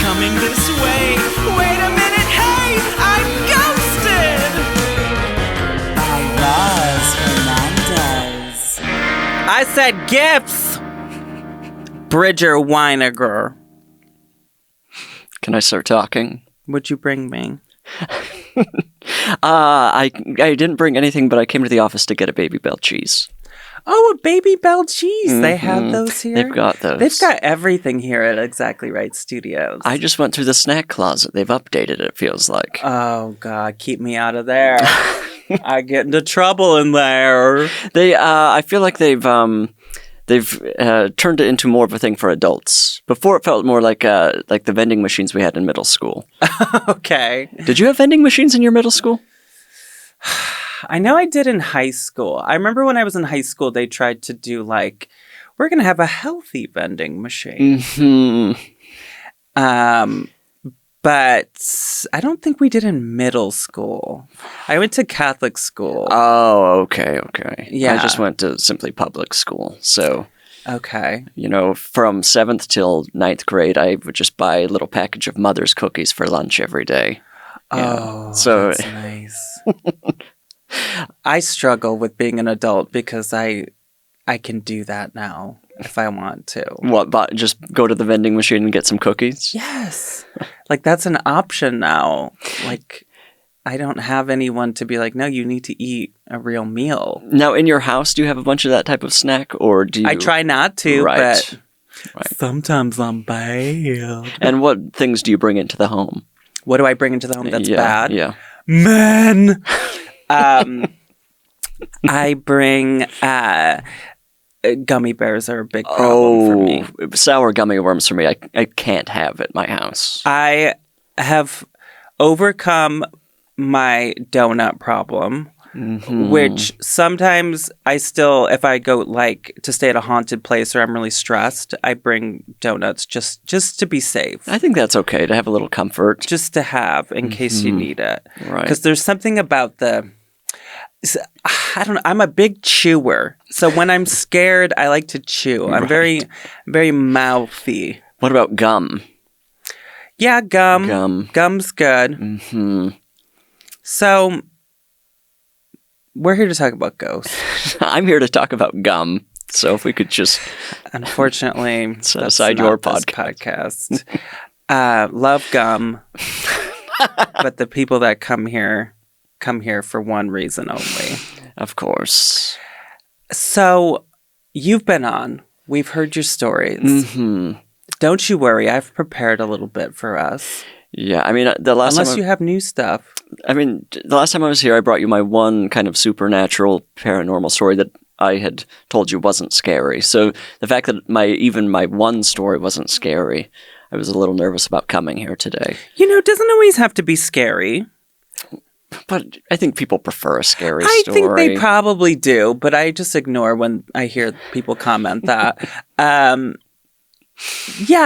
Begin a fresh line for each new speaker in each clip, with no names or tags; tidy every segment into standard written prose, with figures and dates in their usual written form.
coming this way. Wait a minute, hey, I'm ghosted!
By Roz Hernandez.
I said gifts! Bridger Winegar.
Can I start talking?
What'd you bring me?
I didn't bring anything, but I came to the office to get a Baby Bell cheese.
Oh, a Baby Bell cheese. Mm-hmm. They have those here?
They've got those.
They've got everything here at Exactly Right Studios.
I just went through the snack closet. They've updated it feels like.
Oh, God. Keep me out of there. I get into trouble in there.
I feel like they've turned it into more of a thing for adults. Before it felt more like the vending machines we had in middle school.
Okay.
Did you have vending machines in your middle school?
I know I did in high school. I remember when I was in high school, they tried to do we're going to have a healthy vending machine.
Mm-hmm.
But I don't think we did in middle school. I went to Catholic school.
Oh, okay.
Yeah.
I just went to simply public school. So,
okay.
From 7th till 9th grade, I would just buy a little package of Mother's cookies for lunch every day.
Oh, that's nice. I struggle with being an adult because I can do that now if I want to.
What, just go to the vending machine and get some cookies?
Yes. That's an option now. I don't have anyone to be like, no, you need to eat a real meal.
Now, in your house, do you have a bunch of that type of snack, or do you...
I try not to,
right.
But sometimes I'm bad.
And what things do you bring into the home?
What do I bring into the home that's bad?
Yeah.
Men! I bring gummy bears are a big problem for me.
Sour gummy worms for me. I can't have at my house.
I have overcome my donut problem, which sometimes I still, if I go to stay at a haunted place or I'm really stressed, I bring donuts just to be safe.
I think that's okay to have a little comfort.
Just to have in case you need it.
Right.
Because there's something about I don't know. I'm a big chewer. So when I'm scared, I like to chew. I'm very, very mouthy.
What about gum?
Yeah, gum. Gum's good.
Mm-hmm.
So we're here to talk about ghosts.
I'm here to talk about gum. So if we could just...
Unfortunately,
set aside your
podcast. Love gum. But the people that come here for one reason only.
Of course.
So, you've been on. We've heard your stories.
Mm-hmm.
Don't you worry. I've prepared a little bit for us.
Yeah, I mean,
Unless you have new stuff.
I mean, the last time I was here, I brought you my one kind of supernatural paranormal story that I had told you wasn't scary. So, the fact that my one story wasn't scary, I was a little nervous about coming here today.
It doesn't always have to be scary.
But I think people prefer a scary
story. I think they probably do, but I just ignore when I hear people comment that. Yeah,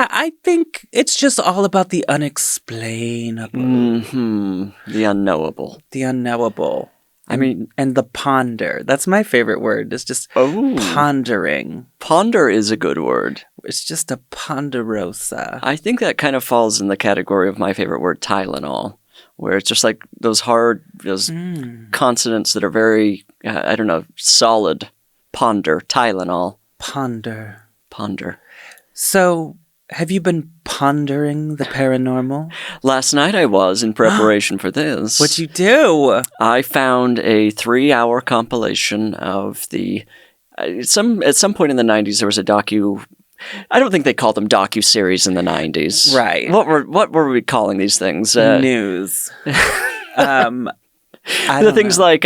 I think it's just all about the unexplainable.
Mm-hmm. The unknowable.
The unknowable.
And
the ponder. That's my favorite word. It's just pondering.
Ponder is a good word.
It's just a ponderosa.
I think that kind of falls in the category of my favorite word, Tylenol. Where it's just like those consonants that are very, solid. Ponder, Tylenol.
Ponder.
So,
have you been pondering the paranormal?
Last night I was, in preparation for this.
What'd you do?
I found a 3-hour compilation of at some point in the 90s there was a I don't think they called them docu-series in the 90s.
Right.
What were we calling these things?
News.
The things like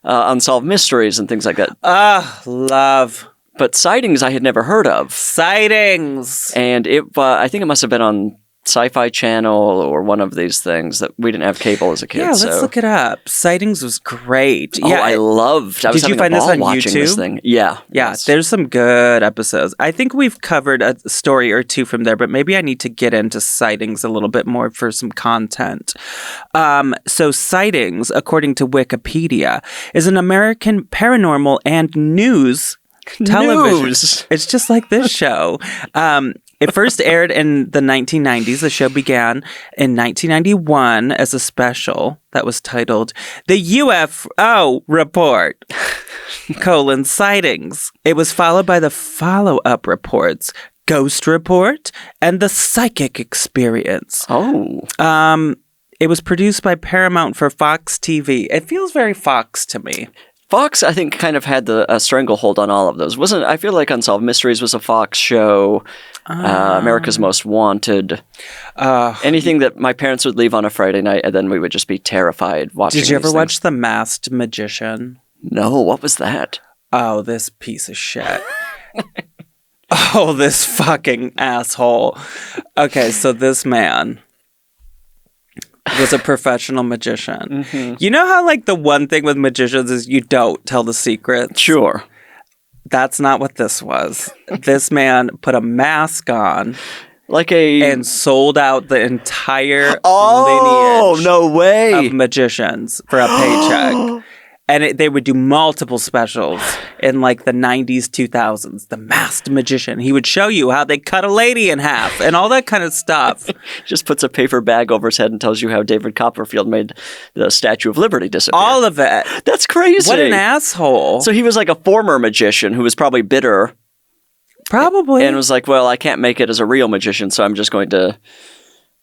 Unsolved Mysteries and things like that.
Love.
But Sightings I had never heard of.
Sightings!
And I think it must have been on Sci-Fi Channel or one of these things that we didn't have cable as a kid.
Yeah, let's look it up. Sightings was great.
Oh,
yeah,
I loved. I was having a ball watching this thing. Yeah.
Yes. There's some good episodes. I think we've covered a story or two from there, but maybe I need to get into Sightings a little bit more for some content. So Sightings, according to Wikipedia, is an American paranormal and news television.
News.
It's just like this show. It first aired in the 1990s. The show began in 1991 as a special that was titled The UFO Report, sightings. It was followed by the follow-up reports, Ghost Report, and The Psychic Experience.
Oh.
It was produced by Paramount for Fox TV. It feels very Fox to me.
Fox, I think, kind of had a stranglehold on all of those. I feel like Unsolved Mysteries was a Fox show. America's Most Wanted. Anything that my parents would leave on a Friday night, and then we would just be terrified watching.
Did you ever watch The Masked Magician?
No, what was that?
Oh, this piece of shit. Oh, this fucking asshole. Okay, so this man was a professional magician. Mm-hmm. You know how, like, the one thing with magicians is you don't tell the secrets?
Sure.
That's not what this was. This man put a mask on. And sold out the entire lineage
no way.
of magicians for a paycheck. And they would do multiple specials in like the 90s, 2000s. The Masked Magician. He would show you how they cut a lady in half and all that kind of stuff.
Just puts a paper bag over his head and tells you how David Copperfield made the Statue of Liberty disappear.
All of it.
That's crazy.
What an asshole.
So he was like a former magician who was probably bitter.
Probably.
And was like, well, I can't make it as a real magician, so I'm just going to...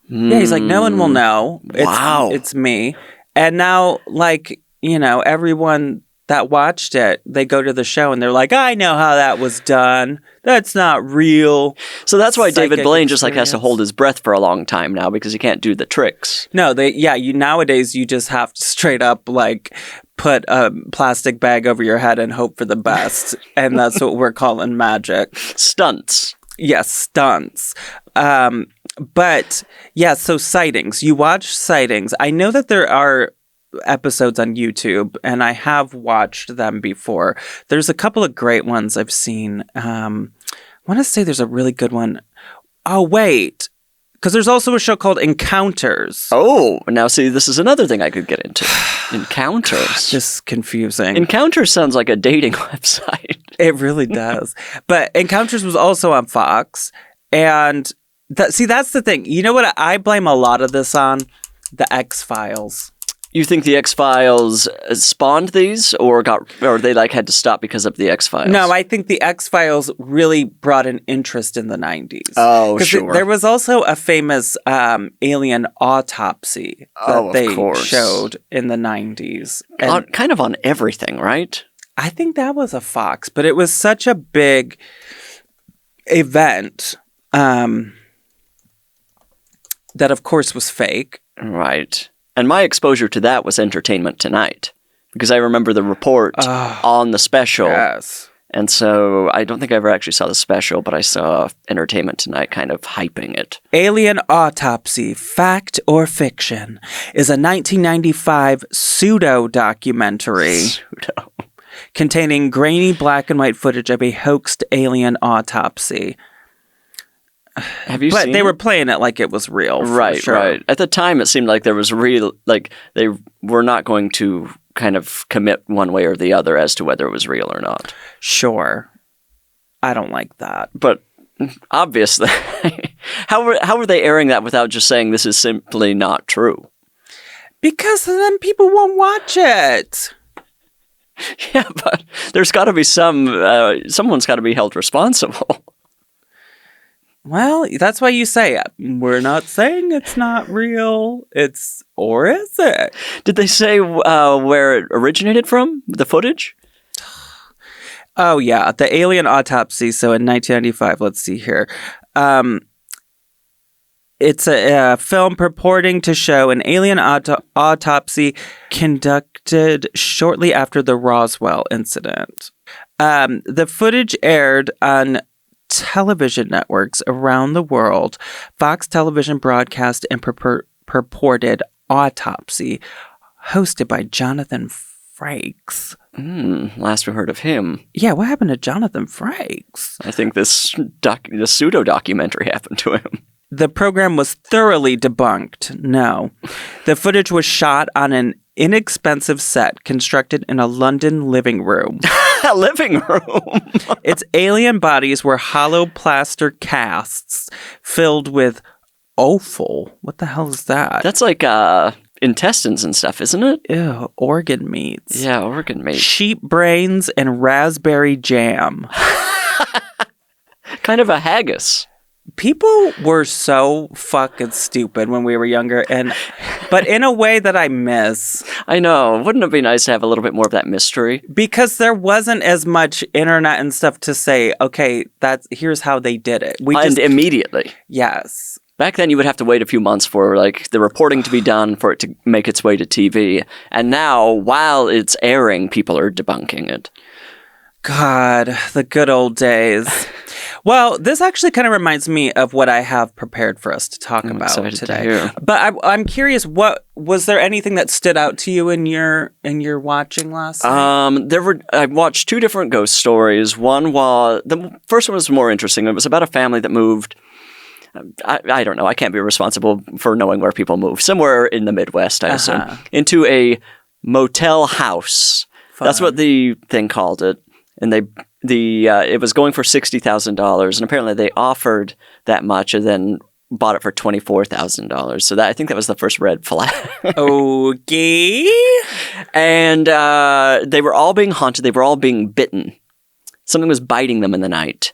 Yeah, he's like, no one will know. It's me. And now, like... You know, everyone that watched it, they go to the show and they're like, I know how that was done. That's not real.
So that's why David Blaine just like has to hold his breath for a long time now because he can't do the tricks.
No, nowadays you just have to straight up like put a plastic bag over your head and hope for the best. And that's what we're calling magic.
Stunts.
Yes, stunts. But yeah, so sightings. You watch sightings. I know that there are episodes on YouTube, and I have watched them before. There's a couple of great ones I've seen. I want to say there's a really good one. Oh, wait. Because there's also a show called Encounters.
Oh, now see, this is another thing I could get into. Encounters.
This is confusing.
Encounters sounds like a dating website.
It really does. But Encounters was also on Fox. And that's the thing. You know what I blame a lot of this on? The X-Files.
You think the X-Files spawned these, or they like had to stop because of the X-Files?
No, I think the X-Files really brought an interest in the 90s.
Oh, sure.
There was also a famous Alien Autopsy that they showed in the 90s. And
kind of on everything, right?
I think that was a Fox, but it was such a big event that, of course, was fake.
Right. And my exposure to that was Entertainment Tonight, because I remember the report on the special.
Yes.
And so I don't think I ever actually saw the special, but I saw Entertainment Tonight kind of hyping it.
Alien Autopsy, Fact or Fiction, is a 1995 pseudo-documentary. Containing grainy black and white footage of a hoaxed alien autopsy.
Have you seen
But they were playing it like it was real.
Right,
sure.
right. At the time, it seemed like there was real, like they were not going to kind of commit one way or the other as to whether it was real or not.
Sure. I don't like that.
But obviously, how were they airing that without just saying this is simply not true?
Because then people won't watch it.
Yeah, but there's got to be someone's got to be held responsible.
Well, that's why you say it. We're not saying it's not real. Or is it?
Did they say where it originated from, the footage?
Oh, yeah. The Alien Autopsy. So in 1995, let's see here. It's a film purporting to show an alien autopsy conducted shortly after the Roswell incident. The footage aired on television networks around the world. Fox Television broadcast and purported autopsy hosted by Jonathan Frakes.
Last we heard of him.
Yeah, what happened to Jonathan Frakes?
I think this pseudo-documentary happened to him.
The program was thoroughly debunked. No. The footage was shot on an inexpensive set constructed in a London living room.
A living room.
Its alien bodies were hollow plaster casts filled with offal. What the hell is that?
That's like intestines and stuff, isn't it?
Ew, organ meats.
Yeah, organ meat.
Sheep brains and raspberry jam.
Kind of a haggis.
People were so fucking stupid when we were younger, but in a way that I miss.
I know. Wouldn't it be nice to have a little bit more of that mystery?
Because there wasn't as much internet and stuff to say, okay, here's how they did it.
And immediately.
Yes.
Back then, you would have to wait a few months for like the reporting to be done for it to make its way to TV. And now, while it's airing, people are debunking it.
God, the good old days. Well, this actually kind of reminds me of what I have prepared for us to talk about today. But I'm curious, what was there anything that stood out to you in your watching last night?
I watched two different ghost stories. The first one was more interesting. It was about a family that moved. I don't know. I can't be responsible for knowing where people move. Somewhere in the Midwest, I assume, into a motel house. Fun. That's what the thing called it. And it was going for $60,000, and apparently they offered that much, and then bought it for $24,000. So I think that was the first red flag.
Okay.
And they were all being haunted. They were all being bitten. Something was biting them in the night.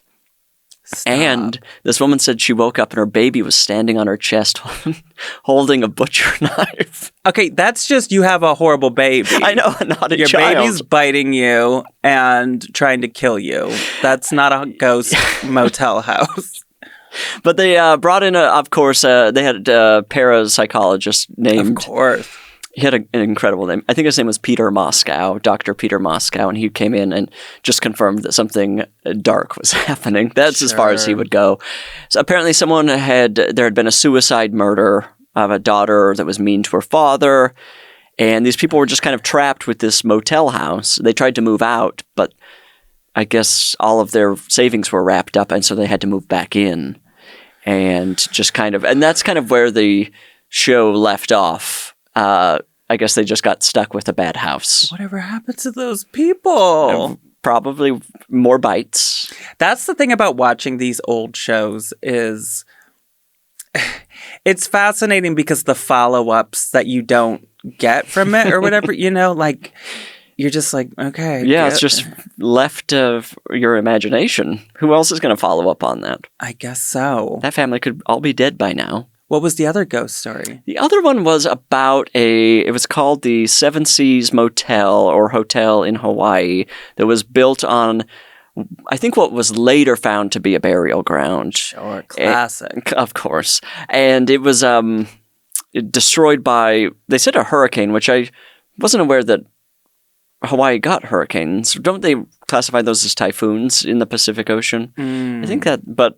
Stop. And this woman said she woke up and her baby was standing on her chest holding a butcher knife.
Okay, that's just you have a horrible baby.
I know, not a
Your
child. Your
baby's biting you and trying to kill you. That's not a ghost motel house.
But they brought in, of course, they had a parapsychologist named...
Of course.
He had an incredible name. I think his name was Peter Moscow, Dr. Peter Moscow, and he came in and just confirmed that something dark was happening. That's as far as he would go. So apparently there had been a suicide murder of a daughter that was mean to her father, and these people were just kind of trapped with this motel house. They tried to move out, but I guess all of their savings were wrapped up, and so they had to move back in. And that's kind of where the show left off. I guess they just got stuck with a bad house.
Whatever happened to those people?
Probably more bites.
That's the thing about watching these old shows is it's fascinating because the follow-ups that you don't get from it or whatever, like you're just like, okay.
Yeah, it's just left to your imagination. Who else is going to follow up on that?
I guess so.
That family could all be dead by now.
What was the other ghost story?
The other one was about it was called the Seven Seas Motel or Hotel in Hawaii that was built on, I think, what was later found to be a burial ground.
Sure, classic.
Of course. And it was destroyed by, they said a hurricane, which I wasn't aware that Hawaii got hurricanes. Don't they classify those as typhoons in the Pacific Ocean? I think that, but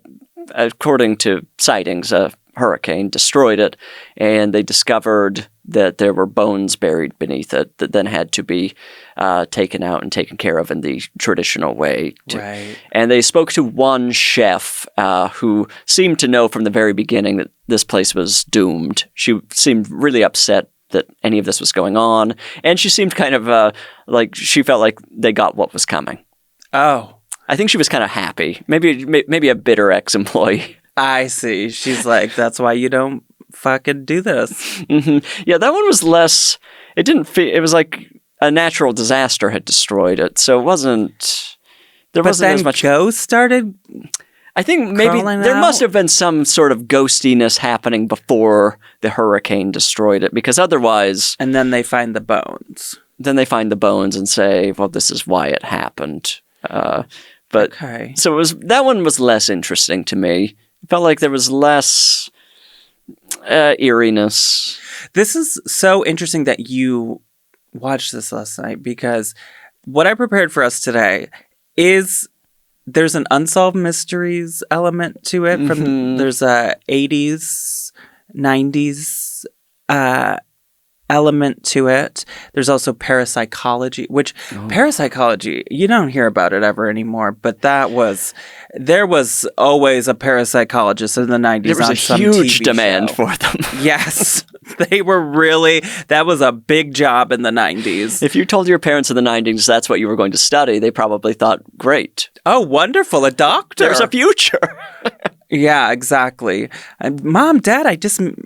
according to sightings, hurricane destroyed it, and they discovered that there were bones buried beneath it that then had to be taken out and taken care of in the traditional way.
Right.
And they spoke to one chef who seemed to know from the very beginning that this place was doomed. She seemed really upset that any of this was going on, and she seemed kind of like she felt like they got what was coming.
Oh.
I think she was kind of happy. Maybe a bitter ex-employee.
I see. She's like, that's why you don't fucking do this.
Mm-hmm. Yeah, that one was less... It didn't feel... It was like a natural disaster had destroyed it, so it wasn't... There wasn't as much...
ghosts started
I think maybe there must have been some sort of ghostiness happening before the hurricane destroyed it, because otherwise...
And then they find the bones.
Then they find the bones and say, well, this is why it happened.
Okay.
So that one was less interesting to me. It felt like there was less eeriness.
This is so interesting that you watched this last night, because what I prepared for us today is there's an Unsolved Mysteries element to it. There's a 80s, 90s element to it. There's also parapsychology, which parapsychology, you don't hear about it ever anymore, but there was always a parapsychologist in the 90s.
There was
on
a
some
huge
TV
demand
show.
for them.
Yes, that was a big job in the 90s.
If you told your parents in the 90s that's what you were going to study, they probably thought, great.
Oh, wonderful, a doctor.
There's a future.
Yeah, exactly. Mom, Dad,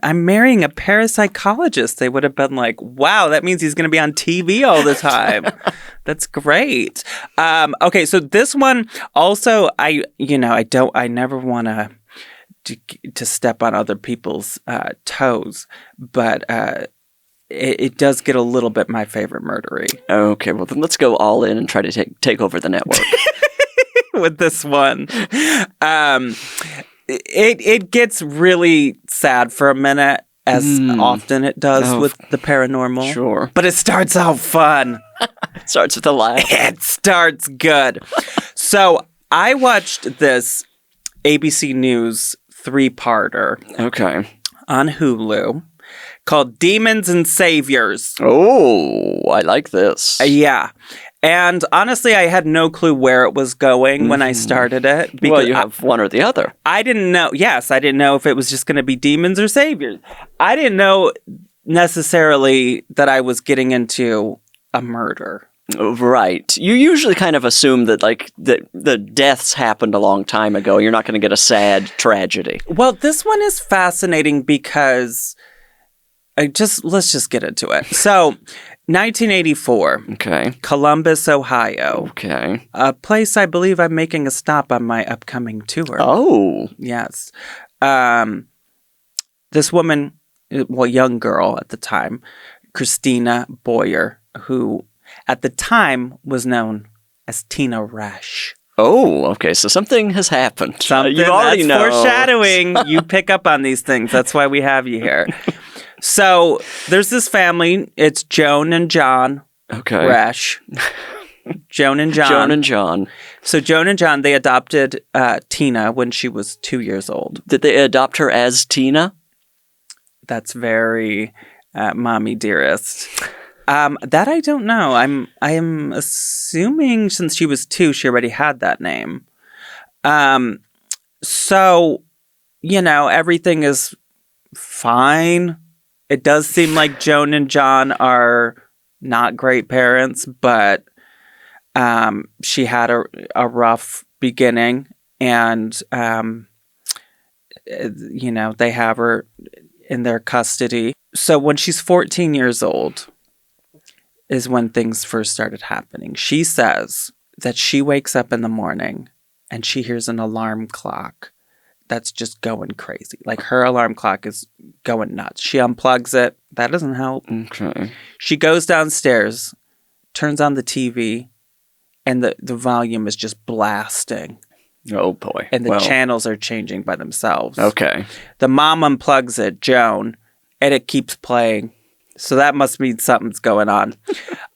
I'm marrying a parapsychologist. They would have been like, wow, that means he's going to be on TV all the time. That's great. Okay, so this one also, I never want to step on other people's toes, but it does get a little bit my favorite murdery.
Okay, well then let's go all in and try to take over the network.
With this one. It gets really sad for a minute, as often it does with the paranormal.
Sure.
But it starts out fun.
It starts with a laugh.
It starts good. So I watched this ABC News 3-parter
Okay.
on Hulu called Demons and Saviors.
Oh, I like this.
Yeah. And honestly, I had no clue where it was going when I started it. Because
Well, you have one or the other.
I didn't know. Yes, I didn't know if it was just going to be demons or saviors. I didn't know necessarily that I was getting into a murder.
Right. You usually kind of assume that like the deaths happened a long time ago. You're not going to get a sad tragedy.
Well, this one is fascinating because let's just get into it. So, 1984,
Okay.
Columbus, Ohio.
Okay.
A place I believe I'm making a stop on my upcoming tour.
Oh.
Yes. This woman, young girl at the time, Christina Boyer, who at the time was known as Tina Resch.
Oh, okay. So something has happened.
Something
you already
that's
know.
foreshadowing. You pick up on these things. That's why we have you here. So there's this family. It's Joan and John
Okay.
Resch. Joan and John.
Joan and John.
So Joan and John, they adopted Tina when she was 2 years old.
Did they adopt her as Tina?
That's very mommy dearest. That I don't know. I'm assuming since she was 2, she already had that name. So, everything is fine. It does seem like Joan and John are not great parents, but she had a rough beginning, and they have her in their custody. So when she's 14 years old is when things first started happening. She says that she wakes up in the morning and she hears an alarm clock that's just going crazy. Like her alarm clock is going nuts. She unplugs it. That doesn't help.
Okay.
She goes downstairs, turns on the TV, and the volume is just blasting.
Oh, boy.
And the channels are changing by themselves.
Okay.
The mom unplugs it, Joan, and it keeps playing. So that must mean something's going on.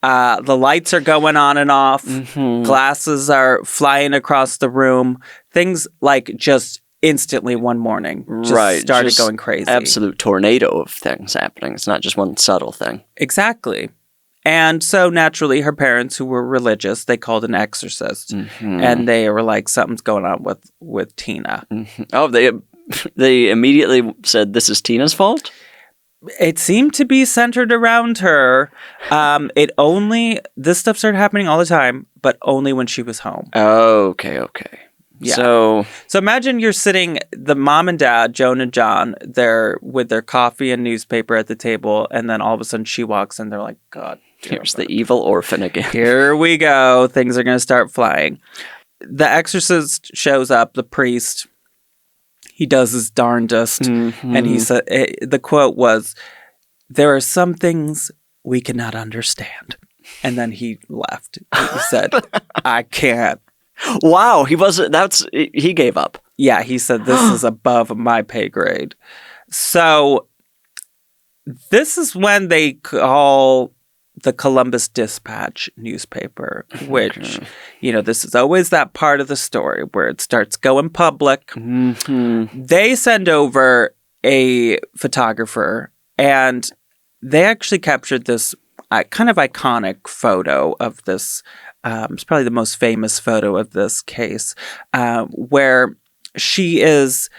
The lights are going on and off. Mm-hmm. Glasses are flying across the room. Things like just instantly one morning started going crazy.
Absolute tornado of things happening. It's not just one subtle thing.
Exactly. And so naturally her parents, who were religious, they called an exorcist. Mm-hmm. And they were like, something's going on with Tina.
Mm-hmm. Oh, they immediately said this is Tina's fault?
It seemed to be centered around her. This stuff started happening all the time, but only when she was home.
Okay. Yeah. So
imagine you're sitting, the mom and dad, Joan and John, they're with their coffee and newspaper at the table, and then all of a sudden she walks in, they're like, God,
here's the evil orphan again.
Here we go. Things are going to start flying. The exorcist shows up, the priest. He does his darndest. Mm-hmm. And he said, the quote was, "There are some things we cannot understand." And then he left. He said, "I can't."
Wow, he gave up.
Yeah, he said, "This is above my pay grade." So this is when they call the Columbus Dispatch newspaper, which, this is always that part of the story where it starts going public. Mm-hmm. They send over a photographer, and they actually captured this kind of iconic photo of this. It's probably the most famous photo of this case, where she is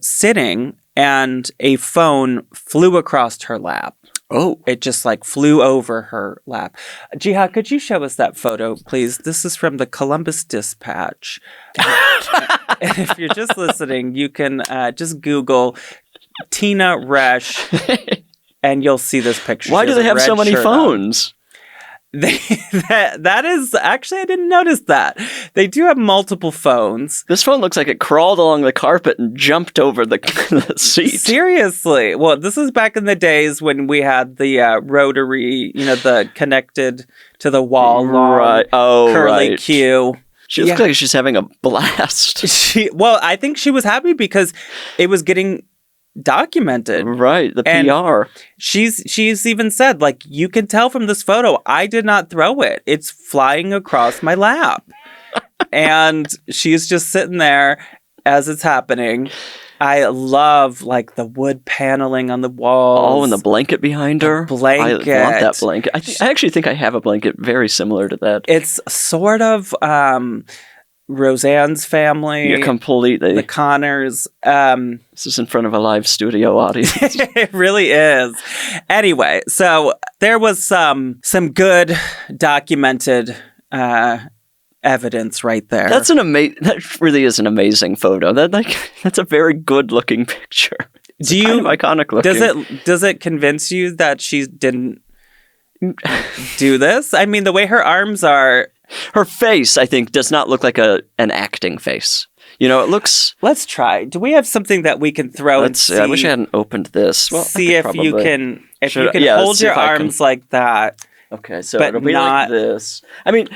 sitting and a phone flew across her lap.
Oh.
It just like flew over her lap. Jiha, could you show us that photo, please? This is from the Columbus Dispatch. And if you're just listening, you can just Google Tina Resch and you'll see this picture.
Why do they have so many phones?
That is actually, I didn't notice that. They do have multiple phones.
This phone looks like it crawled along the carpet and jumped over the seat.
Seriously. Well, this is back in the days when we had the rotary, the connected to the wall, long, curly Q.
She looks like she's having a blast.
I think she was happy because it was getting documented.
Right, the PR.
She's even said, like, you can tell from this photo, I did not throw it. It's flying across my lap. And she's just sitting there as it's happening. I love, like, the wood paneling on the walls.
Oh, and the blanket behind her.
Blanket.
I love that blanket. I actually think I have a blanket very similar to that.
It's sort of Roseanne's family.
Yeah, completely.
The Connors.
This is in front of a live studio audience.
It really is. Anyway, so there was some good documented evidence right there.
That really is an amazing photo. That's a very good looking picture. It's kind of iconic looking.
Does it convince you that she didn't do this? I mean, the way her arms are.
Her face, I think, does not look like an acting face. It looks...
Let's try. Do we have something that we can throw and see?
I wish I hadn't opened this. Well,
see if you can hold your arms like that.
Okay, so it'll be like this. I mean,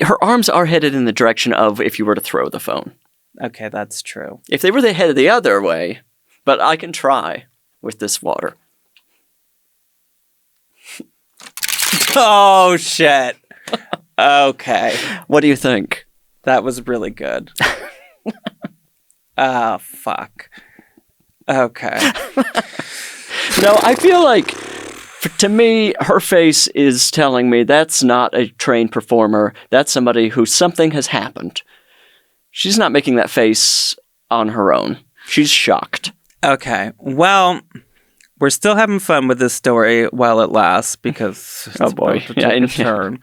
her arms are headed in the direction of if you were to throw the phone.
Okay, that's true.
If they were headed the other way, but I can try with this water.
Oh, shit. Okay.
What do you think?
That was really good. Oh, fuck. Okay.
No, I feel like, to me, her face is telling me that's not a trained performer. That's somebody who something has happened. She's not making that face on her own. She's shocked.
Okay. Well, we're still having fun with this story while it lasts because it's about to take a turn.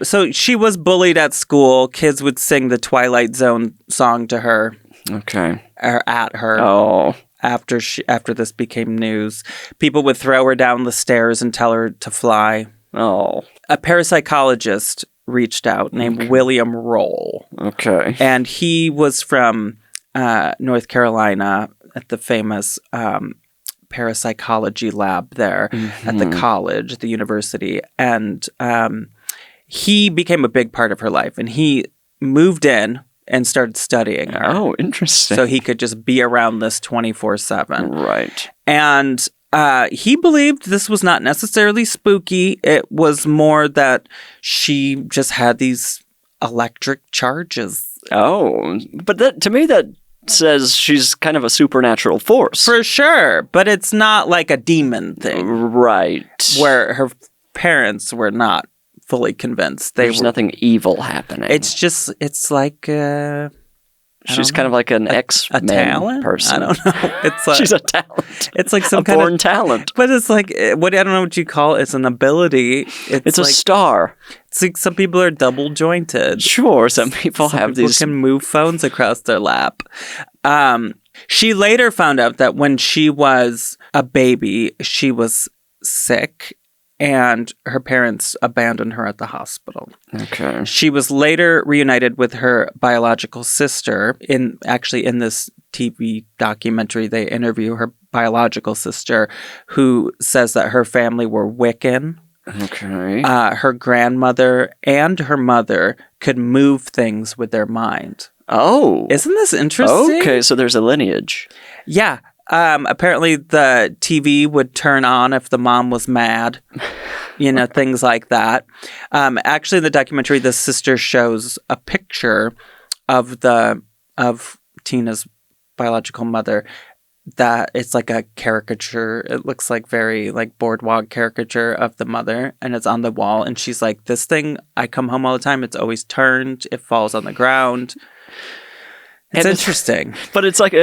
So she was bullied at school. Kids would sing the Twilight Zone song to her.
Okay.
Or at her.
Oh.
After this became news. People would throw her down the stairs and tell her to fly.
Oh.
A parapsychologist reached out named William Roll.
Okay.
And he was from North Carolina at the famous parapsychology lab there at the college, the university. And he became a big part of her life. And he moved in and started studying her.
Oh, interesting.
So he could just be around this 24/7.
Right.
And he believed this was not necessarily spooky. It was more that she just had these electric charges.
Oh, but to me that says she's kind of a supernatural force.
For sure, but it's not like a demon thing.
Right.
Where her parents were not fully convinced.
There's nothing evil happening.
It's like...
she's kind of like an X-Men person.
I don't know. It's like,
she's a talent.
It's like some
kind
born
of talent.
But it's like I don't know what you call it. It's an ability.
It's like, a star.
It's like some people are double jointed.
Sure, some people
can move phones across their lap. She later found out that when she was a baby, she was sick. And her parents abandoned her at the hospital.
Okay.
She was later reunited with her biological sister. In this TV documentary, they interview her biological sister, who says that her family were Wiccan.
Okay.
Her grandmother and her mother could move things with their mind.
Oh.
Isn't this interesting?
Okay, so there's a lineage.
Yeah. Apparently the TV would turn on if the mom was mad, things like that. Actually, in the documentary, the sister shows a picture of Tina's biological mother that it's like a caricature. It looks like very like boardwalk caricature of the mother, and it's on the wall. And she's like, "This thing, I come home all the time. It's always turned. It falls on the ground." It's interesting.
But it's like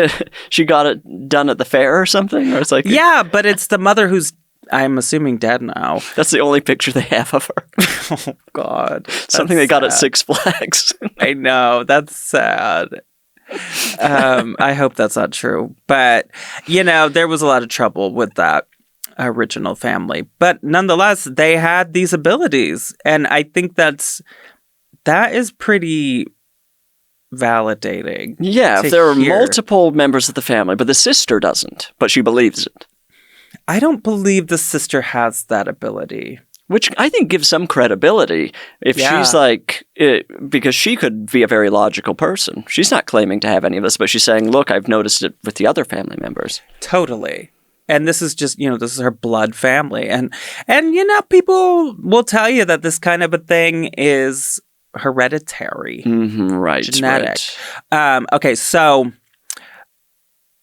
she got it done at the fair or something? Or it's like
yeah, but it's the mother who's, I'm assuming, dead now.
That's the only picture they have of her.
Oh, God.
Something they got at Six Flags.
I know. That's sad. I hope that's not true. But, there was a lot of trouble with that original family. But nonetheless, they had these abilities. And I think that is pretty validating.
Yeah, if there are multiple members of the family, but the sister doesn't, but she believes it.
I don't believe the sister has that ability.
Which I think gives some credibility. If she's like, because she could be a very logical person. She's not claiming to have any of this, but she's saying, look, I've noticed it with the other family members.
Totally. And this is just, this is her blood family. And people will tell you that this kind of a thing is hereditary.
Right.
Genetic. Right. Okay, so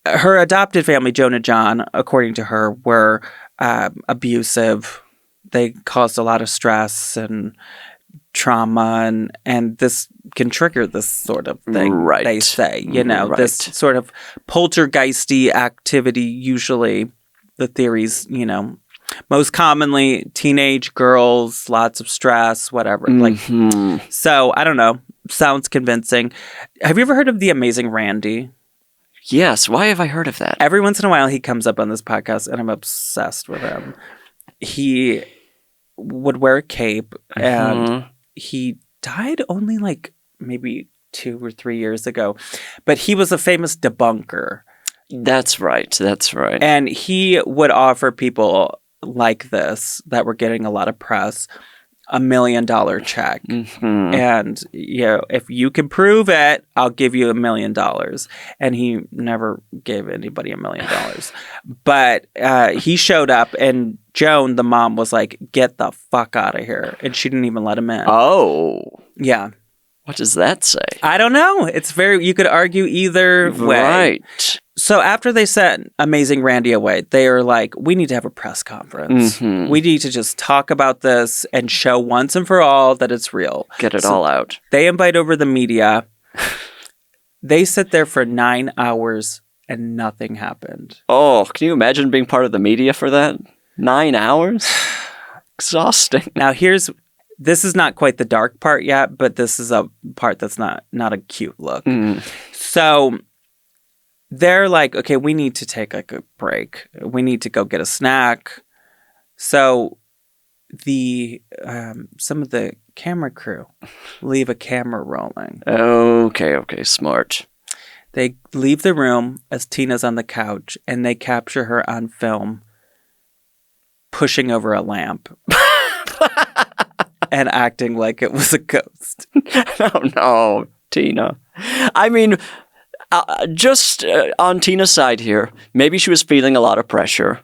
her adopted family, Joan and John, according to her, were abusive. They caused a lot of stress and trauma, and this can trigger this sort of thing,
right.
They say.
Right.
This sort of poltergeisty activity, usually the theories, most commonly teenage girls, lots of stress, whatever. So, I don't know. Sounds convincing. Have you ever heard of The Amazing Randy?
Yes. Why have I heard of that?
Every once in a while, he comes up on this podcast, and I'm obsessed with him. He would wear a cape, and he died only like maybe 2 or 3 years ago. But he was a famous debunker.
That's right.
And he would offer people like this that were getting a lot of press $1 million check. And if you can prove it, I'll give you $1 million. And he never gave anybody $1 million. But he showed up, and Joan, the mom, was like, "Get the fuck out of here," and she didn't even let him in.
Oh,
yeah.
What does that say? I
don't know. It's you could argue either way.
Right.
So after they sent Amazing Randy away, they are like, we need to have a press conference. We need to just talk about this and show once and for all that it's real.
Get it all out.
They invite over the media. They sit there for 9 hours and nothing happened.
Oh, can you imagine being part of the media for that? 9 hours? Exhausting.
Now this is not quite the dark part yet, but this is a part that's not a cute look. So they're like, okay, we need to take like a break. We need to go get a snack. So some of the camera crew leave a camera rolling.
Okay, smart.
They leave the room as Tina's on the couch, and they capture her on film pushing over a lamp. And acting like it was a ghost.
Oh, no, Tina. I mean, just on Tina's side here, maybe she was feeling a lot of pressure.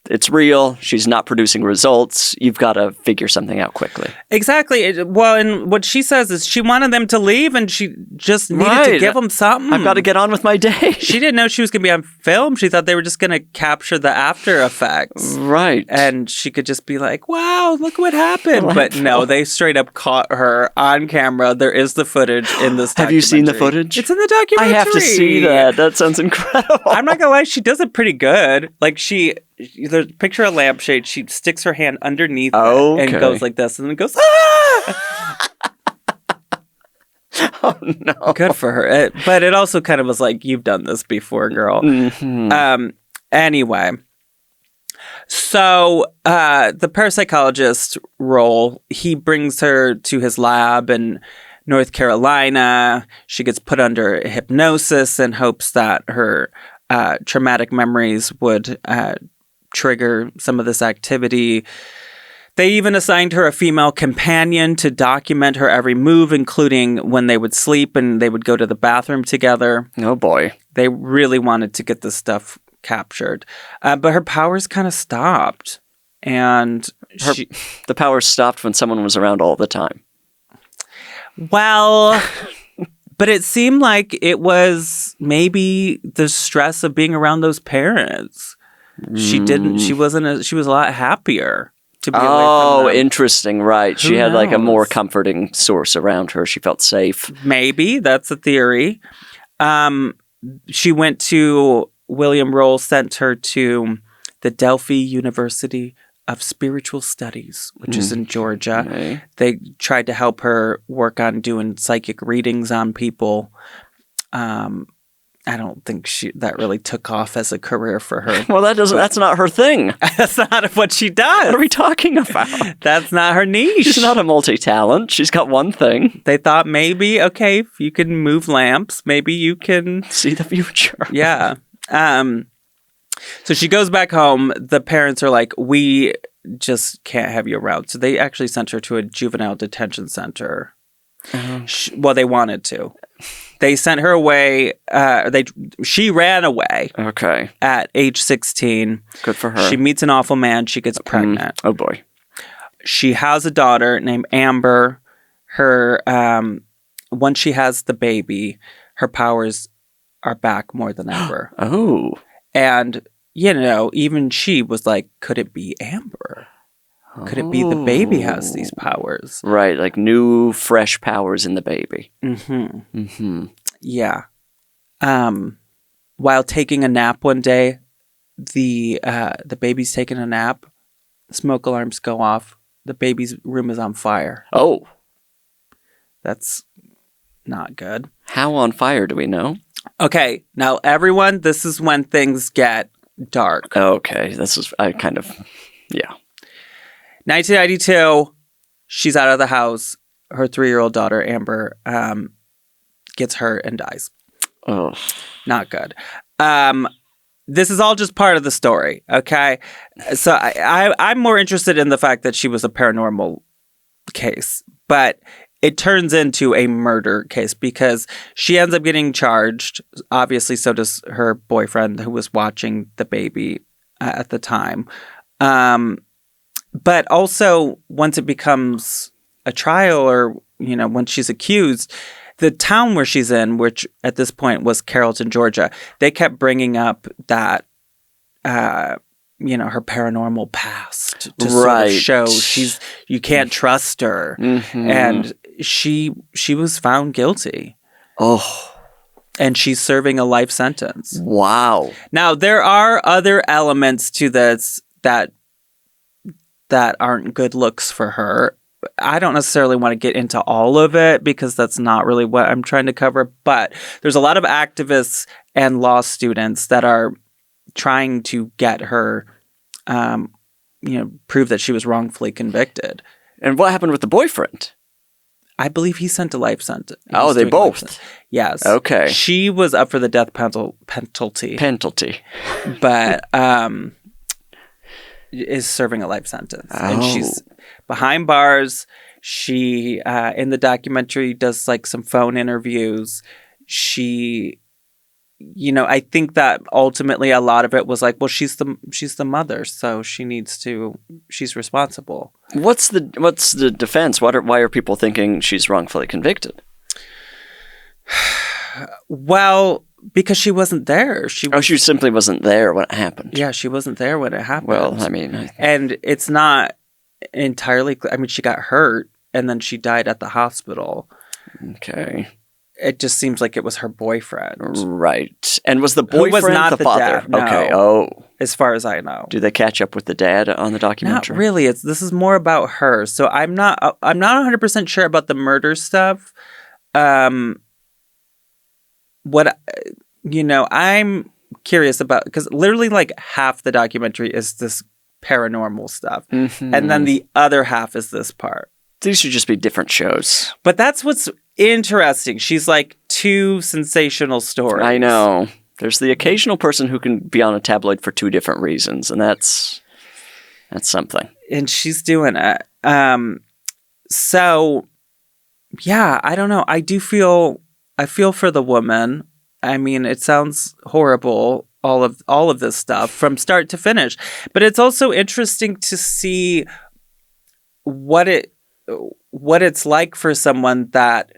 It's real. She's not producing results. You've got to figure something out quickly.
Exactly. Well, and what she says is she wanted them to leave, and she just needed to give them something.
I've got to get on with my day.
She didn't know she was going to be on film. She thought they were just going to capture the after effects.
Right.
And she could just be like, wow, look what happened. But no, they straight up caught her on camera. There is the footage in this documentary.
Have you seen the footage?
It's in the documentary.
I have to see that. That sounds incredible.
I'm not going to lie. She does it pretty good. Like there's a picture of a lampshade. She sticks her hand underneath it and goes like this, and then goes, ah!
Oh, no.
Good for her. But it also kind of was like, you've done this before, girl. Anyway. So the parapsychologist role, he brings her to his lab in North Carolina. She gets put under hypnosis in hopes that her traumatic memories would trigger some of this activity. They even assigned her a female companion to document her every move, including when they would sleep and they would go to the bathroom together.
Oh, boy.
They really wanted to get this stuff captured. But her powers kind of stopped. And
the powers stopped when someone was around all the time.
Well, But it seemed like it was maybe the stress of being around those parents. She was a lot happier to be away from them.
Interesting, right. She had like a more
knows?
comforting source around her. She felt safe.
Maybe, that's a theory. She went to, William Roll sent her to the Delphi University of Spiritual Studies, which is in Georgia.
Okay.
They tried to help her work on doing psychic readings on people. I don't think that really took off as a career for her.
Well, that's not her thing.
That's not what she does.
What are we talking about?
That's not her niche.
She's not a multi-talent. She's got one thing.
They thought maybe, okay, if you can move lamps, maybe you can
See the future.
Yeah. So she goes back home. The parents are like, we just can't have you around. So they actually sent her to a juvenile detention center. Well, they wanted to. They sent her away. She ran away.
Okay.
At age 16.
Good for her.
She meets an awful man. She gets pregnant.
Oh, boy.
She has a daughter named Amber. Her once she has the baby, her powers are back more than ever.
Oh.
And, even she was like, could it be Amber? Could it be the baby has these powers?
Right, like new, fresh powers in the baby.
Mm-hmm. Mm-hmm. Yeah. While taking a nap one day, the baby's taking a nap, smoke alarms go off, the baby's room is on fire.
Oh.
That's not good.
How on fire do we know?
Okay, now everyone, this is when things get dark.
Okay, this is, yeah.
1992, she's out of the house. Her 3-year-old daughter, Amber, gets hurt and dies.
Oh.
Not good. This is all just part of the story, okay? So I'm more interested in the fact that she was a paranormal case, but it turns into a murder case because she ends up getting charged. Obviously, so does her boyfriend who was watching the baby at the time. But also, once it becomes a trial or, when she's accused, the town where she's in, which at this point was Carrollton, Georgia, they kept bringing up that, her paranormal past to sort of show you can't trust her. Mm-hmm. And she was found guilty.
Oh.
And she's serving a life sentence.
Wow.
Now, there are other elements to this that aren't good looks for her. I don't necessarily want to get into all of it because that's not really what I'm trying to cover. But there's a lot of activists and law students that are trying to get her, prove that she was wrongfully convicted.
And what happened with the boyfriend?
I believe he sent a life sentence.
Oh, they both?
Yes.
Okay.
She was up for the death penalty. But is serving a life sentence.
Oh.
And she's behind bars. She, in the documentary, does like some phone interviews. She, I think that ultimately a lot of it was like, well, she's the mother, so she's responsible.
What's the defense? Why are people thinking she's wrongfully convicted?
Well, because she wasn't there. She
simply wasn't there when it happened.
Yeah, she wasn't there when it happened.
Well, I mean...
And it's not entirely clear. I mean, she got hurt, and then she died at the hospital.
Okay.
It just seems like it was her boyfriend.
Right. And was the boyfriend
who was not
the father?
Dad, no,
okay, oh.
As far as I know.
Do they catch up with the dad on the documentary?
Not really. This is more about her. So I'm not 100% sure about the murder stuff. I'm curious about, because literally like half the documentary is this paranormal stuff. Mm-hmm. And then the other half is this part.
These should just be different shows.
But that's what's interesting. She's like two sensational stories.
I know. There's the occasional person who can be on a tabloid for two different reasons, and that's something.
And she's doing it. So, yeah, I don't know. I feel for the woman. I mean, it sounds horrible, all of this stuff from start to finish. But it's also interesting to see what it's like for someone that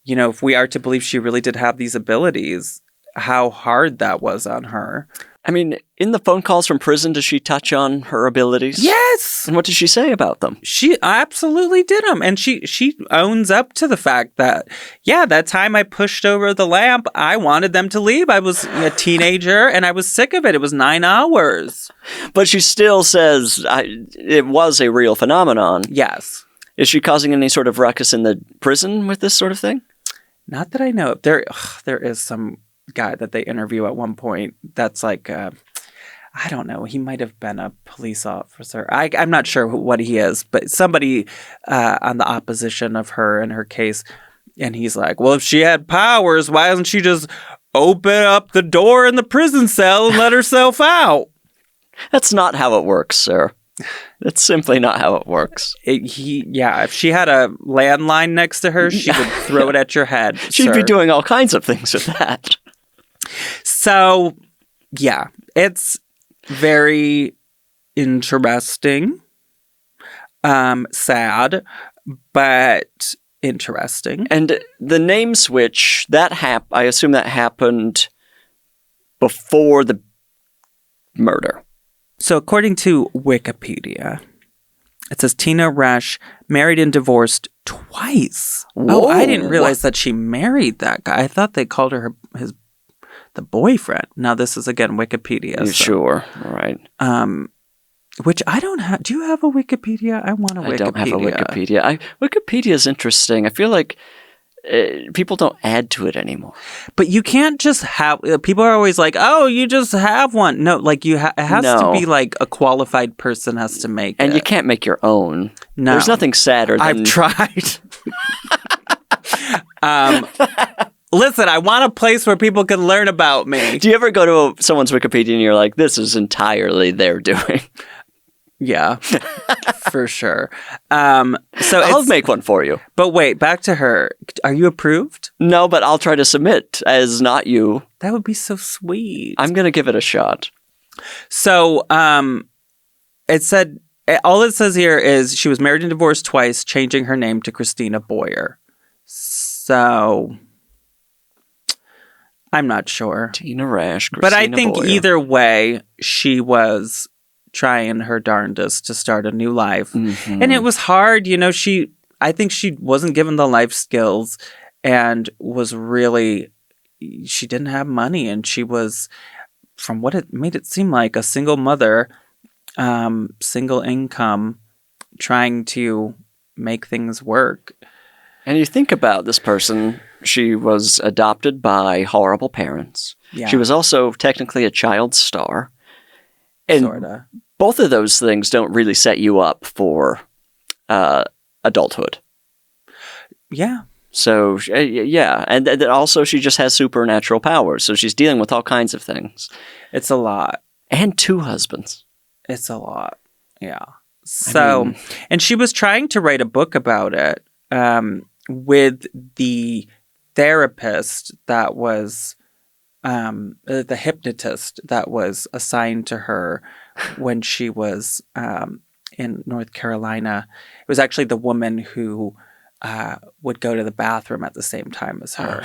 if we are to believe she really did have these abilities, how hard that was on her.
I mean, in the phone calls from prison, does she touch on her abilities?
Yes!
And what did she say about them?
She absolutely did them. And she owns up to the fact that, that time I pushed over the lamp, I wanted them to leave. I was a teenager and I was sick of it. It was 9 hours.
But she still says it was a real phenomenon.
Yes.
Is she causing any sort of ruckus in the prison with this sort of thing?
Not that I know of. There is some guy that they interview at one point that's like, I don't know, he might have been a police officer. I'm not sure what he is, but somebody on the opposition of her in her case. And he's like, well, if she had powers, why doesn't she just open up the door in the prison cell and let herself out?
That's not how it works, sir. That's simply not how it works.
If she had a landline next to her, she would throw it at your head.
She'd be doing all kinds of things with that.
So, yeah, it's very interesting, sad, but interesting.
And the name switch, I assume that happened before the murder.
So according to Wikipedia, it says Tina Resch married and divorced twice.
Whoa.
Oh, I didn't realize that she married that guy. I thought they called her the boyfriend. Now this is again Wikipedia.
So. Sure, right.
Which I don't have. Do you have a Wikipedia? I want a Wikipedia.
I don't have a Wikipedia. Wikipedia is interesting. I feel like people don't add to it anymore.
But you can't just have. People are always like, "Oh, you just have one." No, like it has to be like a qualified person has to make it.
And you can't make your own.
No,
there's nothing sadder than
I've tried. Listen, I want a place where people can learn about me.
Do you ever go to someone's Wikipedia and you're like, "This is entirely their doing"?
Yeah, for sure. So
I'll make one for you.
But wait, back to her. Are you approved?
No, but I'll try to submit as not you.
That would be so sweet.
I'm going to give it a shot.
So, it said, all it says here is she was married and divorced twice, changing her name to Christina Boyer. So, I'm not sure.
Tina Resch, Christina
But I think
Boyer.
either way, she was trying her darndest to start a new life.
Mm-hmm.
And it was hard, I think she wasn't given the life skills and was really, she didn't have money, and she was, from what it made it seem like, a single mother, single income, trying to make things work.
And you think about this person, she was adopted by horrible parents.
Yeah.
She was also technically a child star. And
Sorta.
both of those things don't really set you up for adulthood.
Yeah.
So, yeah. And also she just has supernatural powers. So she's dealing with all kinds of things.
It's a lot.
And 2 husbands.
It's a lot. Yeah. So, and she was trying to write a book about it with the therapist that was the hypnotist that was assigned to her when she was in North Carolina. It was actually the woman who would go to the bathroom at the same time as her.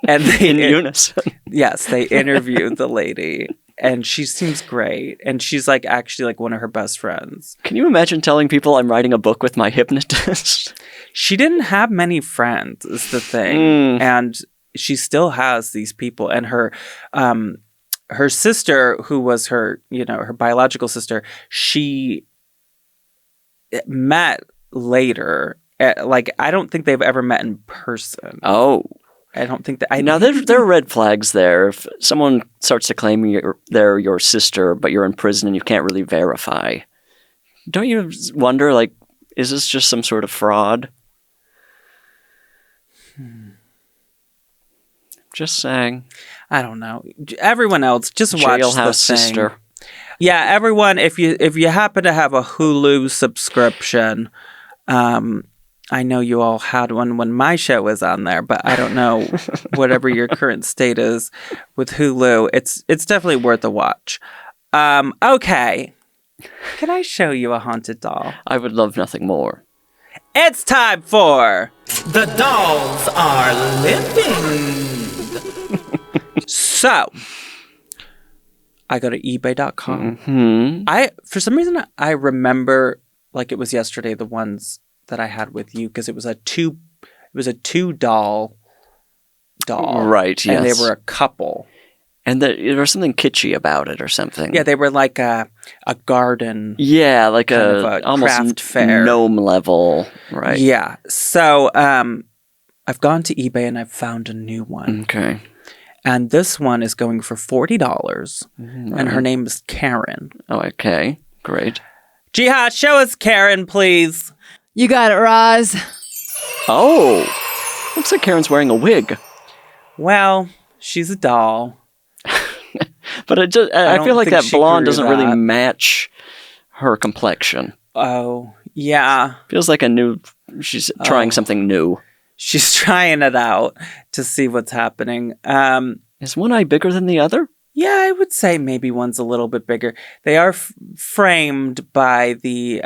And
in unison.
Yes, they interviewed the lady, and she seems great. And she's actually one of her best friends.
Can you imagine telling people I'm writing a book with my hypnotist?
She didn't have many friends, is the thing. And she still has these people, and her sister, who was her biological sister, she met later. I don't think they've ever met in person.
Oh,
I don't think that.
Now there are red flags there. If someone starts to claim they're your sister, but you're in prison and you can't really verify, don't you wonder? Is this just some sort of fraud? Just saying.
I don't know. Everyone else, just watch
Jailhouse
the thing.
Sister.
Yeah, everyone. If you happen to have a Hulu subscription, I know you all had one when my show was on there, but I don't know whatever your current state is with Hulu. It's definitely worth a watch. Okay, can I show you a haunted doll?
I would love nothing more.
It's time for
The dolls are living.
So I go to ebay.com. For some reason I remember like it was yesterday the ones that I had with you because it was a two doll.
Right, yes.
And they were a couple.
And there was something kitschy about it or something.
Yeah, they were like a garden.
Yeah, like
kind of a
almost
craft fair.
gnome level, right?
Yeah. So I've gone to eBay and I've found a new one.
Okay.
And this one is going for $40. And her name is Karen.
Oh, okay. Great.
Jiha, show us Karen, please.
You got it, Roz.
Oh, looks like Karen's wearing a wig.
Well, she's a doll.
But I
don't
feel like
think
that
she
blonde
grew
doesn't really
that.
match her complexion.
Oh, yeah.
Feels like she's trying something new.
She's trying it out to see what's happening.
Is one eye bigger than the other?
Yeah, I would say maybe one's a little bit bigger. They are framed by the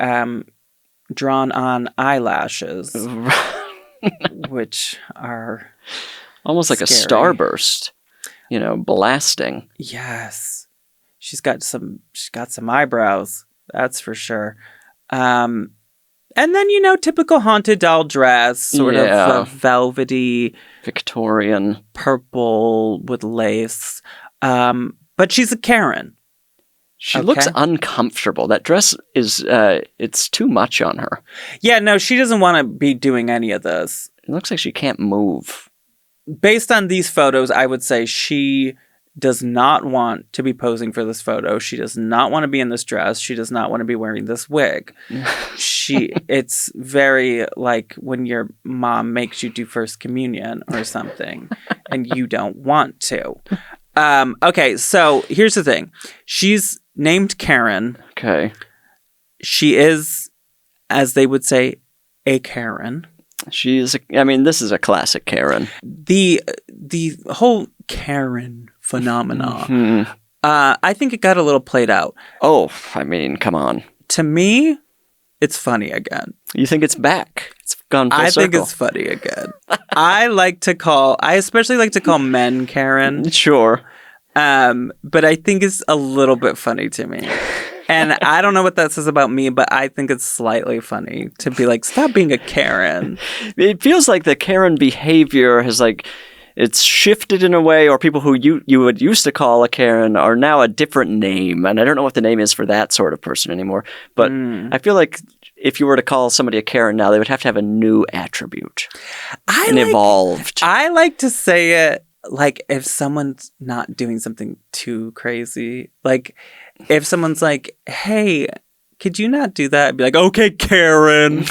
drawn-on eyelashes, which are
almost like
scary.
a starburst, blasting.
Yes, she's got some eyebrows. That's for sure. And then typical haunted doll dress, sort of a velvety
Victorian
purple with lace. But she's a Karen.
She looks uncomfortable. That dress is, it's too much on her.
Yeah, no, she doesn't want to be doing any of this.
It looks like she can't move.
Based on these photos, I would say she does not want to be posing for this photo. She does not want to be in this dress. She does not want to be wearing this wig. It's very like when your mom makes you do first communion or something and you don't want to. Okay, so here's the thing. She's named Karen.
Okay.
She is, as they would say, a Karen.
This is a classic Karen.
The whole Karen phenomenon, I think it got a little played out.
Oh, come on.
To me, it's funny again.
You think it's back? It's gone full
I
circle.
think it's funny again. I especially like to call men Karen.
Sure.
But I think it's a little bit funny to me. And I don't know what that says about me, but I think it's slightly funny to be like, stop being a Karen.
It feels like the Karen behavior has it's shifted in a way, or people who you would used to call a Karen are now a different name. And I don't know what the name is for that sort of person anymore. But I feel like if you were to call somebody a Karen now, they would have to have a new attribute. Evolved.
I like to say it like if someone's not doing something too crazy. Like if someone's like, hey, could you not do that? I'd be like, okay, Karen.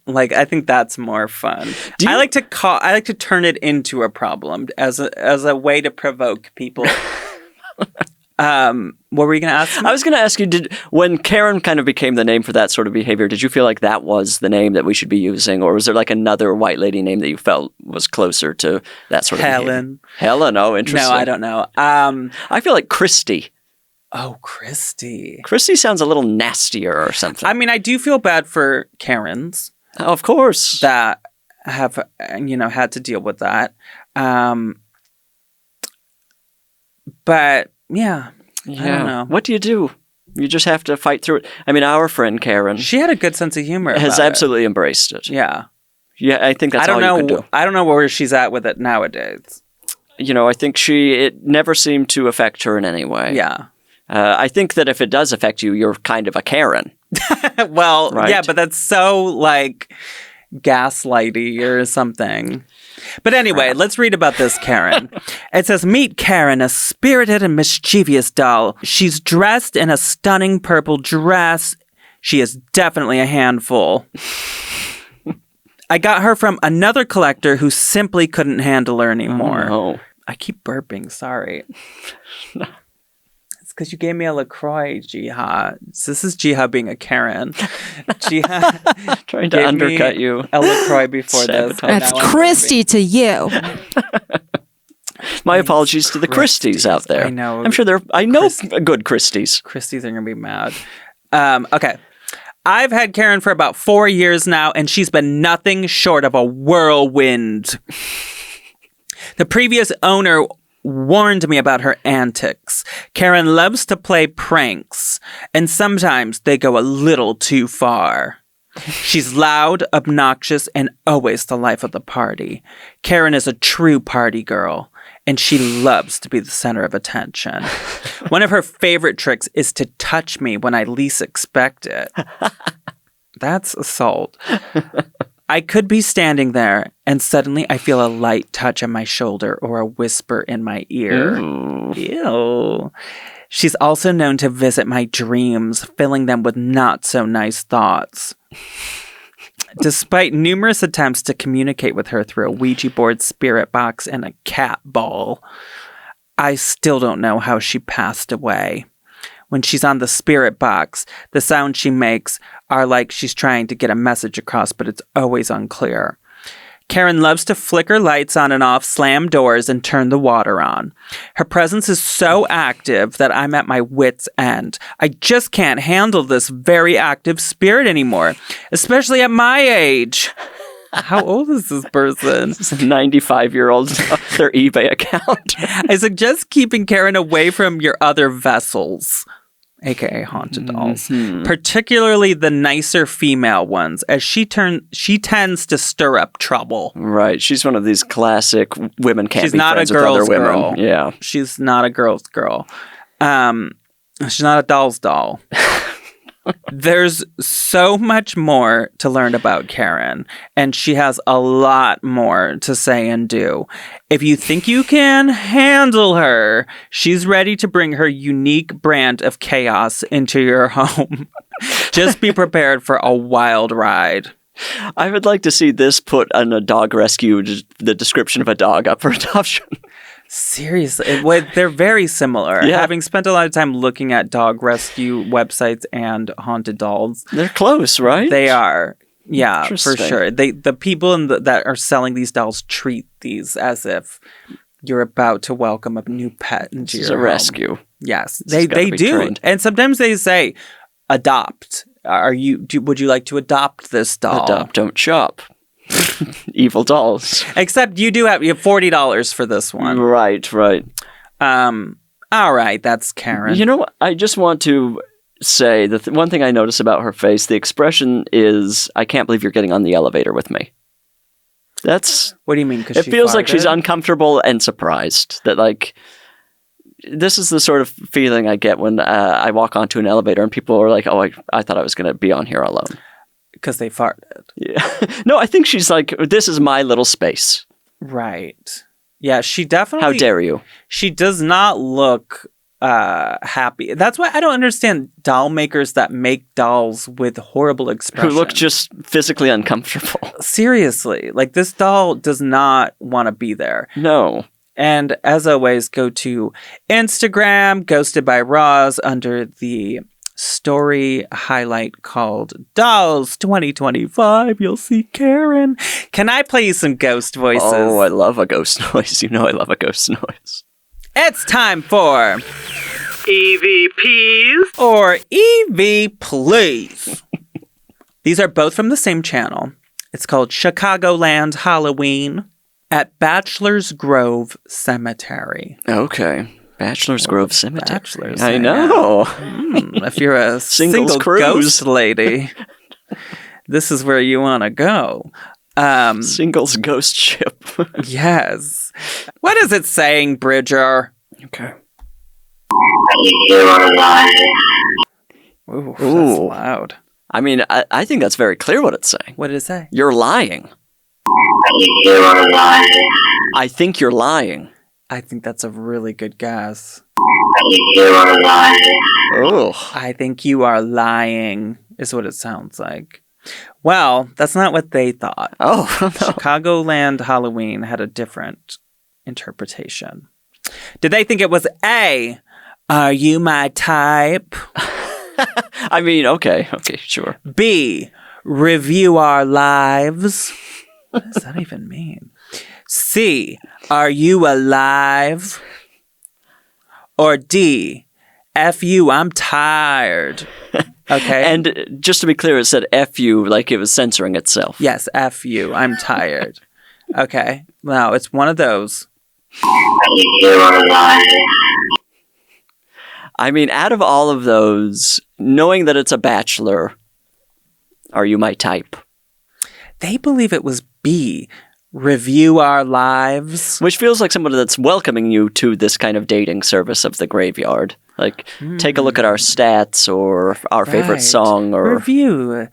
Like, I think that's more fun. I like to turn it into a problem as a way to provoke people. What were you going to ask me?
I was going to ask you, when Karen kind of became the name for that sort of behavior, did you feel like that was the name that we should be using? Or was there like another white lady name that you felt was closer to that sort of behavior? Helen, oh, interesting.
No, I don't know.
I feel like Christy.
Oh, Christy.
Christy sounds a little nastier or something.
I do feel bad for Karens.
Oh, of course.
That have, had to deal with that. But, yeah. I don't know.
What do? You just have to fight through it. Our friend Karen.
She had a good sense of humor.
Has absolutely embraced it.
Yeah.
Yeah, I think that's all you can do.
I don't know where she's at with it nowadays.
I think it never seemed to affect her in any way.
Yeah.
I think that if it does affect you, you're kind of a Karen.
Well,
right?
Yeah, but that's so like gaslighty or something. But anyway, let's read about this Karen. It says, meet Karen, a spirited and mischievous doll. She's dressed in a stunning purple dress. She is definitely a handful. I got her from another collector who simply couldn't handle her anymore.
Oh, no.
I keep burping, sorry. It's because you gave me a LaCroix, Jiha. This is Jiha being a Karen. Jiha
trying to undercut you.
A LaCroix before this.
That's Christy to you.
My apologies to the Christies out there.
I know.
I'm sure I know good Christies.
Christies are going to be mad. Okay. I've had Karen for about 4 years now, and she's been nothing short of a whirlwind. The previous owner warned me about her antics. Karen loves to play pranks, and sometimes they go a little too far. She's loud, obnoxious, and always the life of the party. Karen is a true party girl, and she loves to be the center of attention. One of her favorite tricks is to touch me when I least expect it. That's assault. I could be standing there, and suddenly I feel a light touch on my shoulder or a whisper in my ear. Ew. She's also known to visit my dreams, filling them with not-so-nice thoughts. Despite numerous attempts to communicate with her through a Ouija board, spirit box, and a cat ball, I still don't know how she passed away. When she's on the spirit box, the sounds she makes are like she's trying to get a message across, but it's always unclear. Karen loves to flicker lights on and off, slam doors, and turn the water on. Her presence is so active that I'm at my wit's end. I just can't handle this very active spirit anymore, especially at my age. How old is this person?
It's a 95-year-old, their eBay account.
I suggest keeping Karen away from your other vessels, aka haunted dolls, particularly the nicer female ones, as she tends to stir up trouble.
Right. She's one of these classic women can't
She's
be
not
friends
a
with other
girl's
women.
girl.
Yeah.
She's not a girl's girl. She's not a doll's doll. There's so much more to learn about Karen, and she has a lot more to say and do. If you think you can handle her, she's ready to bring her unique brand of chaos into your home. Just be prepared for a wild ride.
I would like to see this put on a dog rescue, the description of a dog up for adoption.
Seriously, they're very similar.
Yeah.
Having spent a lot of time looking at dog rescue websites and haunted dolls,
They're close, right?
they are. Yeah, for
Interesting.
sure. The people that are selling these dolls treat these as if you're about to welcome a new pet into
It's
your
a
home.
rescue.
Yes,
This has gotta
they
be
do,
trained.
and sometimes they say, "Adopt." Would you like to adopt this doll?
Adopt, don't shop. Evil dolls.
Except you have $40 for this one.
Right.
All right, that's Karen.
You know, I just want to say that one thing I notice about her face, the expression is, I can't believe you're getting on the elevator with me. That's...
What do you mean?
It feels like she's uncomfortable and surprised. That, like, this is the sort of feeling I get when I walk onto an elevator and people are like, oh, I thought I was going to be on here alone.
Because they farted.
Yeah. No, I think she's like, this is my little space.
Right. Yeah, she definitely...
How dare you?
She does not look happy. That's why I don't understand doll makers that make dolls with horrible
Who
expressions.
look just physically uncomfortable.
Seriously. Like, this doll does not want to be there.
No.
And as always, go to Instagram, Ghosted by Roz, under the story highlight called Dolls 2025. You'll see Karen. Can I play you some ghost voices?
Oh, I love a ghost noise. You know I love a ghost noise.
It's time for
EVPs.
or EV Please. These are both from the same channel. It's called Chicagoland Halloween at Bachelor's Grove Cemetery.
Okay. Bachelor's Grove Cemetery.
Bachelor's,
I
yeah.
know.
If you're a
Singles
single
cruise.
ghost lady, this is where you want to go.
Singles ghost ship.
Yes. What is it saying, Bridger?
Okay.
Ooh, that's
Ooh.
loud.
I mean, I think that's very clear what it's saying.
What did it say?
You're lying. I think you're lying.
I think that's a really good guess.
Oh.
I think you are lying, is what it sounds like. Well, that's not what they thought.
Oh, no.
Chicagoland Halloween had a different interpretation. Did they think it was A, are you my type?
I mean, okay, sure.
B, review our lives? What does that even mean? C, are you alive? Or D, F you, I'm tired. Okay.
And just to be clear, it said F you like it was censoring itself.
Yes, F you. I'm tired. Okay. Now, it's one of those.
I mean, out of all of those, knowing that it's a bachelor, are you my type?
They believe it was B. Review our lives.
Which feels like somebody that's welcoming you to this kind of dating service of the graveyard. Like, take a look at our stats or our favorite
Right.
song or...
Review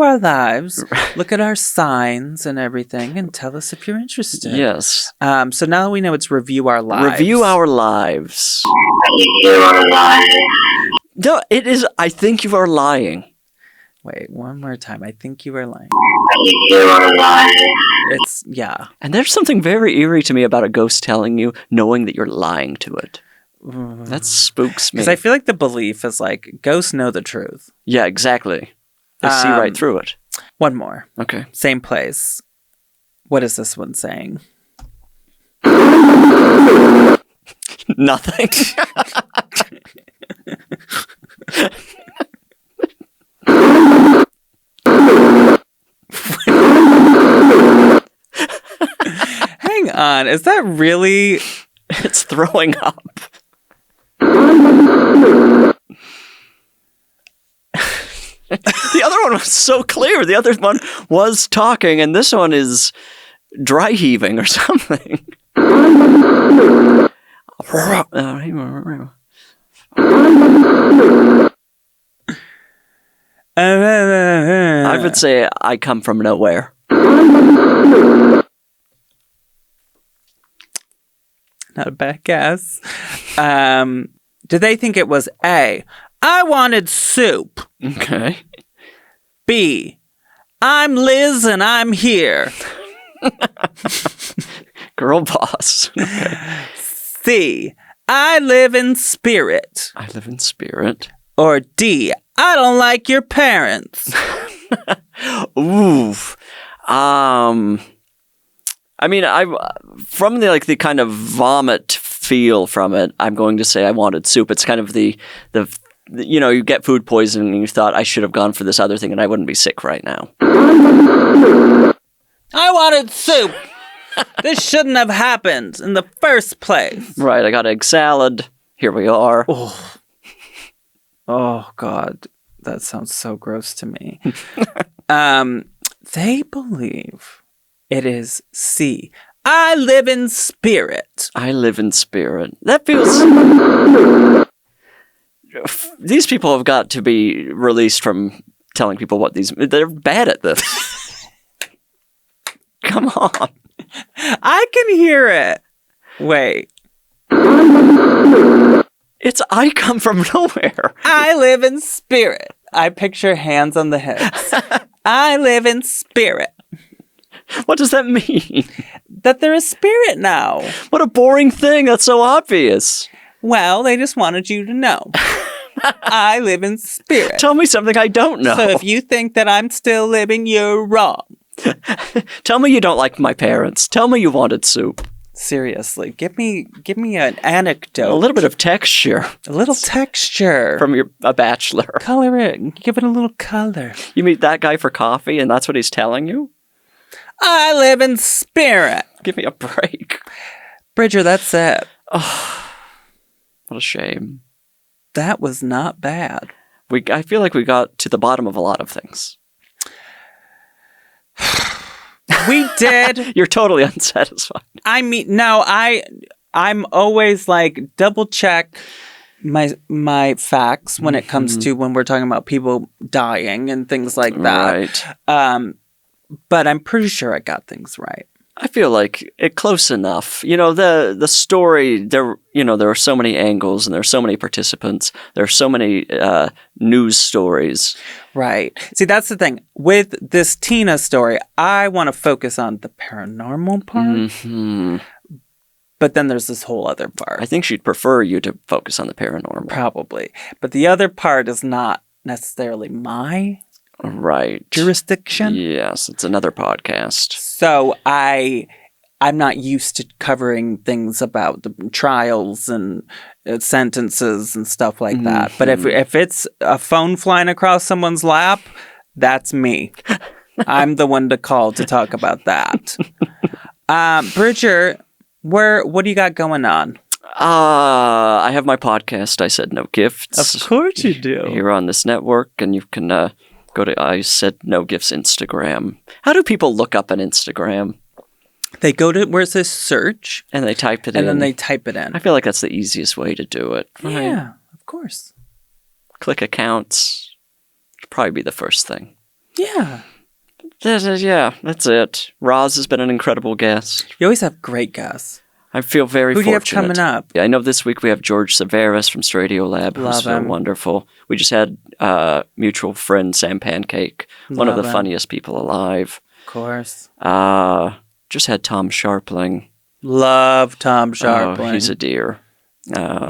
our lives, look at our signs and everything, and tell us if you're interested.
Yes.
So now we know it's review our lives.
Review our lives. No, it is, I think you are lying.
Wait, one more time. I think you were lying. It's, yeah.
And there's something very eerie to me about a ghost telling you, knowing that you're lying to it. That spooks me.
Because I feel like the belief is like, ghosts know the truth.
Yeah, exactly. They see right through it.
One more.
Okay.
Same place. What is this one saying?
Nothing.
Hang on. Is that really...
It's throwing up. The other one was so clear. The other one was talking, and this one is dry heaving or something. I would say I come from nowhere.
Not a bad guess. Did they think it was A, I wanted soup?
Okay.
B, I'm Liz and I'm here.
Girl boss. Okay.
C, I live in spirit.
I live in spirit.
Or D, I don't like your parents.
Ooh. I mean, from the kind of vomit feel from it, I'm going to say I wanted soup. It's kind of the you get food poisoning and you thought I should have gone for this other thing and I wouldn't be sick right now.
I wanted soup. This shouldn't have happened in the first place.
Right, I got egg salad. Here we are.
Oh God, that sounds so gross to me. They believe it is C. I live in spirit.
I live in spirit. That feels... These people have got to be released from telling people what they're bad at this. Come on.
I can hear it. Wait.
It's I come from nowhere.
I live in spirit. I picture hands on the hips. I live in spirit.
What does that mean?
That there is spirit now.
What a boring thing. That's so obvious.
Well, they just wanted you to know. I live in spirit.
Tell me something I don't know.
So if you think that I'm still living, you're wrong.
Tell me you don't like my parents. Tell me you wanted soup.
Seriously, give me an anecdote.
A little bit of texture.
A little texture.
From a bachelor.
Color it. Give it a little color.
You meet that guy for coffee and that's what he's telling you?
I live in spirit.
Give me a break.
Bridger, that's it.
Oh, what a shame.
That was not bad.
I feel like we got to the bottom of a lot of things.
We did.
You're totally unsatisfied.
I mean, no, I'm always like double check my facts when it comes to when we're talking about people dying and things like that.
Right.
But I'm pretty sure I got things right.
I feel like it close enough. The story, there are so many angles and there are so many participants. There are so many news stories.
Right. See, that's the thing. With this Tina story, I want to focus on the paranormal part.
Mm-hmm.
But then there's this whole other part.
I think she'd prefer you to focus on the paranormal.
Probably. But the other part is not necessarily my jurisdiction.
Yes, it's another podcast.
So I'm not used to covering things about the trials and sentences and stuff like that. But if it's a phone flying across someone's lap, that's me. I'm the one to call to talk about that. Bridger, what do you got going on?
I have my podcast, I Said No Gifts.
Of course you do.
Here on this network, and you can go to I Said No Gifts Instagram. How do people look up an Instagram?
They go to where it says search.
And they type it in.
And then they type it in.
I feel like that's the easiest way to do it. Right?
Yeah, of course.
Click accounts. Should probably be the first thing.
Yeah.
Yeah, that's it. Roz has been an incredible guest.
You always have great guests.
I feel very fortunate.
Who do you have coming up?
Yeah, I know this week we have George Severus from Stradio Lab, who's so wonderful. We just had mutual friend Sam Pancake, one of the funniest people alive.
Of course.
Just had Tom Sharpling.
Love Tom Sharpling.
Oh, he's a dear.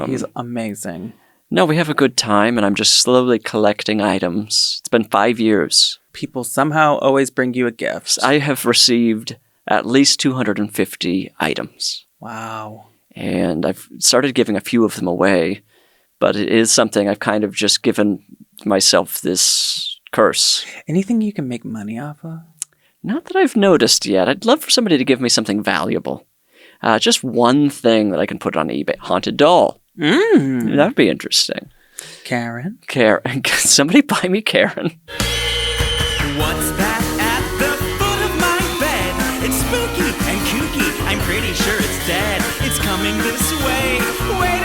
He's amazing.
No, we have a good time, and I'm just slowly collecting items. It's been 5 years.
People somehow always bring you a gift.
I have received at least 250 items.
Wow.
And I've started giving a few of them away, but it is something I've kind of just given myself this curse.
Anything you can make money off of?
Not that I've noticed yet. I'd love for somebody to give me something valuable. Just one thing that I can put on eBay. Haunted doll. That would be interesting.
Karen?
Somebody buy me Karen.
What's that at the foot of my bed? It's spooky and kooky. I'm pretty sure it's dead. It's coming this way. Wait.